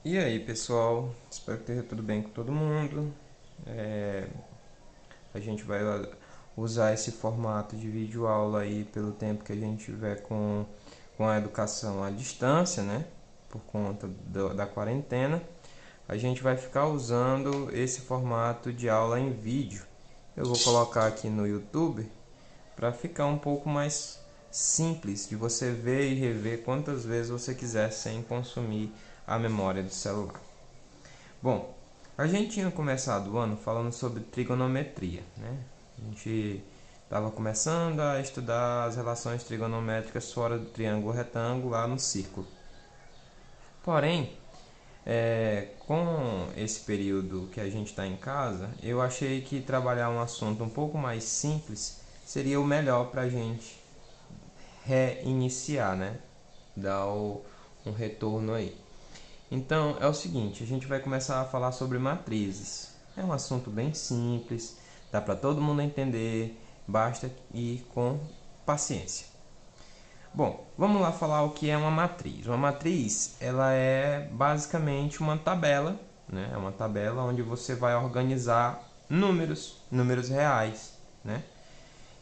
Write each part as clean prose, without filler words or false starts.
E aí, pessoal? Espero que esteja tudo bem com todo mundo. É, a gente vai usar esse formato de vídeo aula aí pelo tempo que a gente tiver com a educação à distância, né? Por conta da quarentena. A gente vai ficar usando esse formato de aula em vídeo. Eu vou colocar aqui no YouTube para ficar um pouco mais simples de você ver e rever quantas vezes você quiser sem consumir a memória do celular. Bom, a gente tinha começado o ano falando sobre trigonometria, né? A gente estava começando a estudar as relações trigonométricas fora do triângulo retângulo lá no círculo. Porém, com esse período que a gente está em casa, eu achei que trabalhar um assunto um pouco mais simples seria o melhor para a gente reiniciar, né? Dar um retorno aí. Então é o seguinte, a gente vai começar a falar sobre matrizes. É um assunto bem simples, dá para todo mundo entender, basta ir com paciência. Bom, vamos lá falar o que é uma matriz. Uma matriz, ela é basicamente uma tabela, né? É uma tabela onde você vai organizar números reais, né?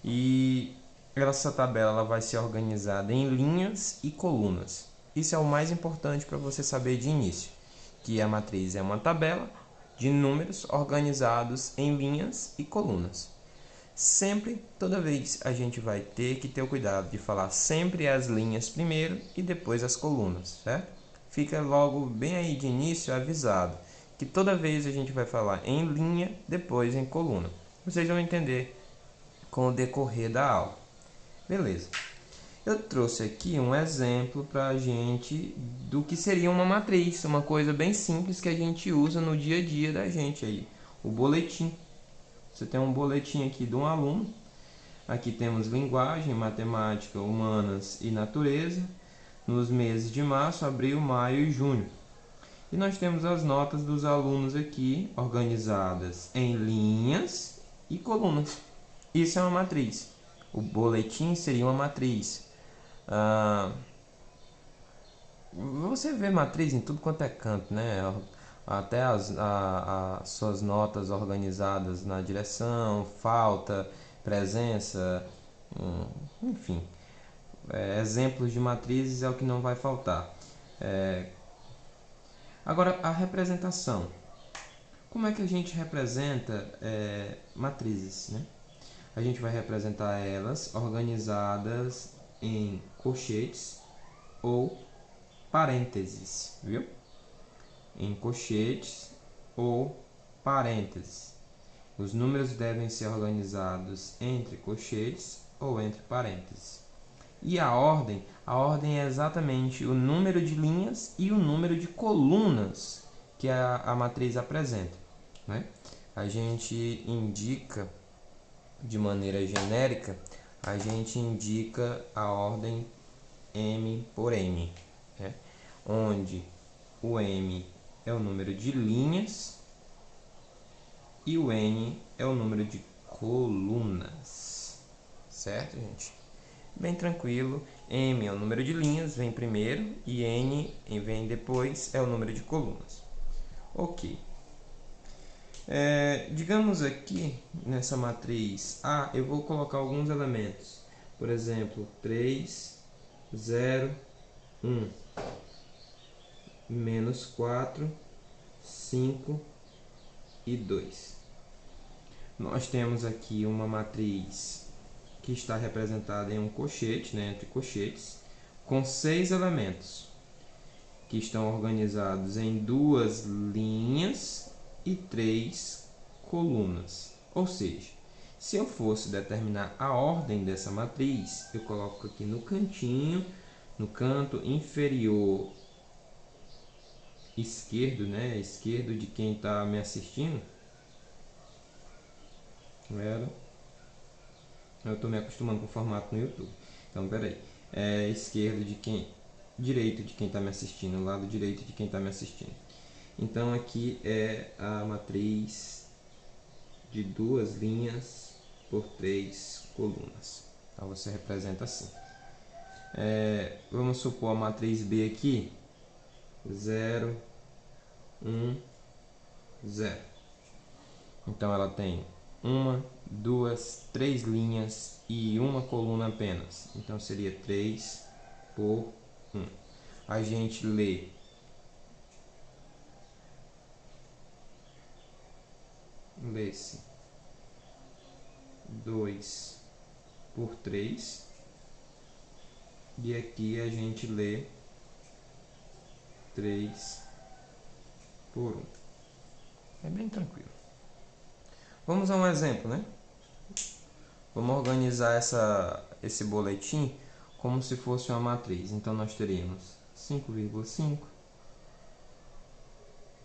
E essa tabela ela vai ser organizada em linhas e colunas. Isso é o mais importante para você saber de início, que a matriz é uma tabela de números organizados em linhas e colunas. Sempre, toda vez, a gente vai ter que ter o cuidado de falar sempre as linhas primeiro e depois as colunas, certo? Fica logo bem aí de início avisado que toda vez a gente vai falar em linha, depois em coluna. Vocês vão entender com o decorrer da aula. Beleza. Eu trouxe aqui um exemplo para a gente do que seria uma matriz, uma coisa bem simples que a gente usa no dia a dia da gente aí, o boletim. Você tem um boletim aqui de um aluno. Aqui temos linguagem, matemática, humanas e natureza, nos meses de março, abril, maio e junho. E nós temos as notas dos alunos aqui, organizadas em linhas e colunas. Isso é uma matriz. O boletim seria uma matriz. Ah, você vê matriz em tudo quanto é canto, né? Até as suas notas organizadas na direção, falta, presença, enfim. Exemplos de matrizes é o que não vai faltar. Agora, a representação. Como é que a gente representa matrizes, né? A gente vai representar elas organizadas em colchetes ou parênteses, viu? Em colchetes ou parênteses. Os números devem ser organizados entre colchetes ou entre parênteses. E a ordem é exatamente o número de linhas e o número de colunas que a matriz apresenta, né? A gente indica de maneira genérica, a gente indica a ordem M por M, né? Onde o M é o número de linhas e o N é o número de colunas, certo, gente? Bem tranquilo, M é o número de linhas, vem primeiro, e N vem depois, é o número de colunas. Ok. Digamos aqui, nessa matriz A, eu vou colocar alguns elementos. Por exemplo, 3, 0, 1, menos 4, 5 e 2. Nós temos aqui uma matriz que está representada em um colchete, né, entre colchetes, com 6 elementos, que estão organizados em 2 linhas e 3 colunas. Ou seja, se eu fosse determinar a ordem dessa matriz, eu coloco aqui no cantinho, no canto inferior esquerdo, né, esquerdo de quem está me assistindo. Eu estou me acostumando com o formato no YouTube. Então, peraí. Esquerdo de quem, direito de quem está me assistindo, lado direito de quem está me assistindo. Então aqui é a matriz de 2 linhas por 3 colunas. Então você representa assim. Vamos supor a matriz B aqui, 0, 1, 0. Então ela tem uma, duas, três linhas e uma coluna apenas. Então seria 3 por 1. A gente lê lê-se 2 por 3 e aqui a gente lê 3 por 1. É bem tranquilo. Vamos a um exemplo, né? Vamos organizar esse boletim como se fosse uma matriz. Então nós teríamos 5,5,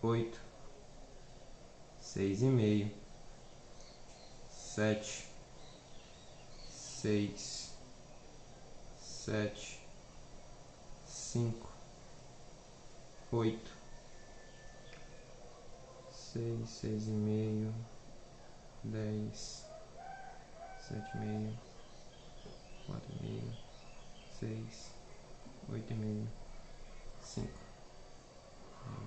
8, 6,5, 7, 6, 7, 5, 8, 6, 6,5, 10, 7,5, 4,5, 6, 8,5, 5. Vou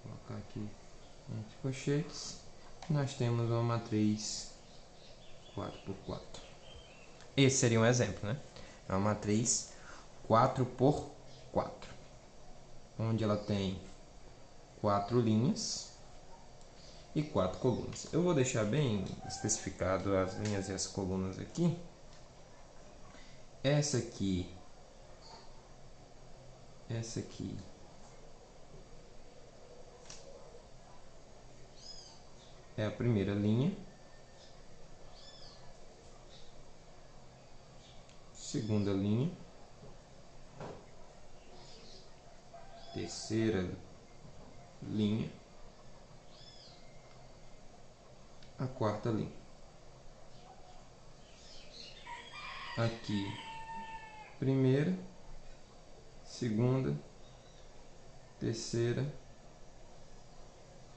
colocar aqui entre colchetes. Nós temos uma matriz 4 por 4. Esse seria um exemplo, né? É uma matriz 4 por 4, onde ela tem 4 linhas e 4 colunas. Eu vou deixar bem especificado as linhas e as colunas aqui. Essa aqui é a primeira linha, segunda linha, terceira linha, a quarta linha. Aqui, primeira, segunda, terceira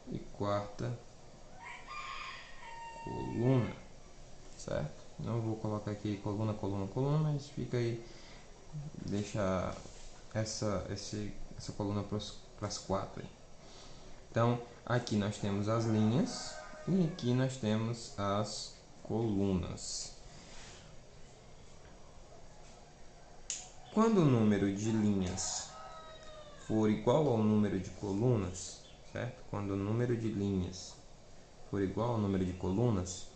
e quarta coluna, certo? Não vou colocar aqui coluna, coluna, coluna, mas fica aí, deixa essa coluna para as 4 aí. Então, aqui nós temos as linhas e aqui nós temos as colunas. Quando o número de linhas for igual ao número de colunas, certo? Quando o número de linhas for igual ao número de colunas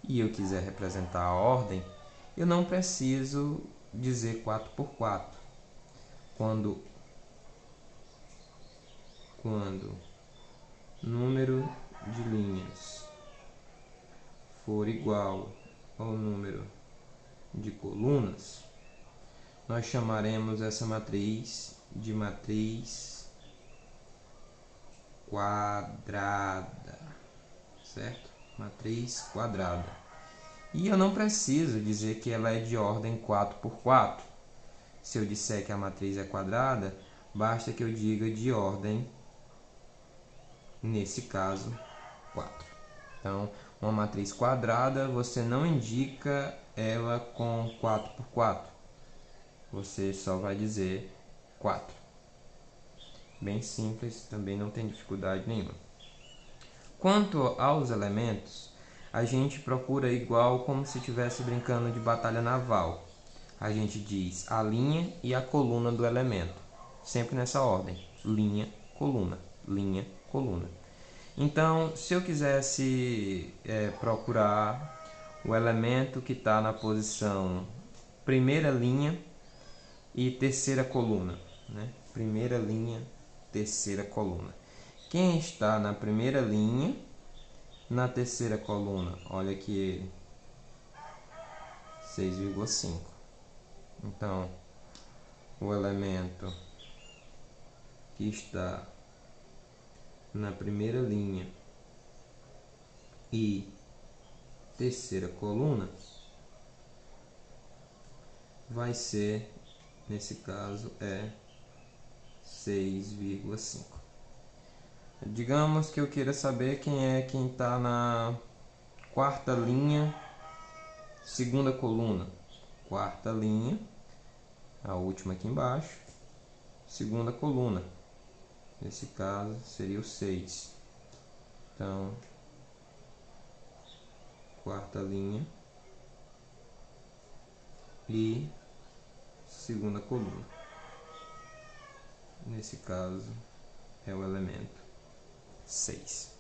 e eu quiser representar a ordem, eu não preciso dizer 4 por 4. Quando número de linhas for igual ao número de colunas, nós chamaremos essa matriz de matriz quadrada, certo? Matriz quadrada. E eu não preciso dizer que ela é de ordem 4 por 4. Se eu disser que a matriz é quadrada, basta que eu diga de ordem, nesse caso, 4. Então, uma matriz quadrada, você não indica ela com 4 por 4. Você só vai dizer 4. Bem simples, também não tem dificuldade nenhuma. Quanto aos elementos, a gente procura igual como se estivesse brincando de batalha naval. A gente diz a linha e a coluna do elemento, sempre nessa ordem: linha, coluna, linha, coluna. Então, se eu quisesse procurar o elemento que está na posição primeira linha e terceira coluna, né? Primeira linha, terceira coluna. Quem está na primeira linha, na terceira coluna? Olha aqui ele, 6,5. Então, o elemento que está na primeira linha e terceira coluna vai ser, nesse caso, 6,5. Digamos que eu queira saber quem está na quarta linha, segunda coluna. Quarta linha, a última aqui embaixo, segunda coluna. Nesse caso, seria o 6. Então, quarta linha e segunda coluna. Nesse caso, é o elemento 6.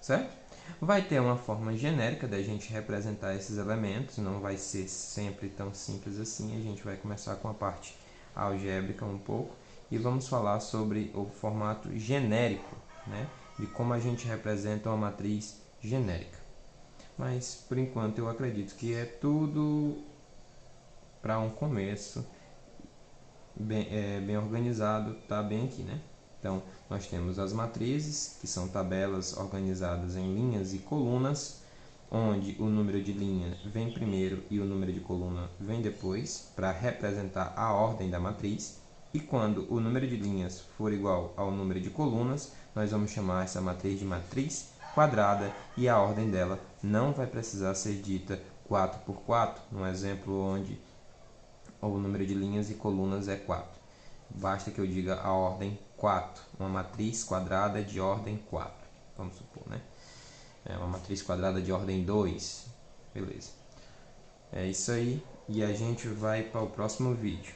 Certo? Vai ter uma forma genérica da gente representar esses elementos, não vai ser sempre tão simples assim. A gente vai começar com a parte algébrica um pouco e vamos falar sobre o formato genérico, né? De como a gente representa uma matriz genérica. Mas, por enquanto, eu acredito que é tudo para um começo bem organizado, tá bem aqui, né? Então, nós temos as matrizes, que são tabelas organizadas em linhas e colunas, onde o número de linha vem primeiro e o número de coluna vem depois, para representar a ordem da matriz. E quando o número de linhas for igual ao número de colunas, nós vamos chamar essa matriz de matriz quadrada e a ordem dela não vai precisar ser dita 4 por 4, num exemplo onde o número de linhas e colunas é 4. Basta que eu diga a ordem 4, uma matriz quadrada de ordem 4, vamos supor, né? É uma matriz quadrada de ordem 2, beleza. É isso aí, e a gente vai para o próximo vídeo.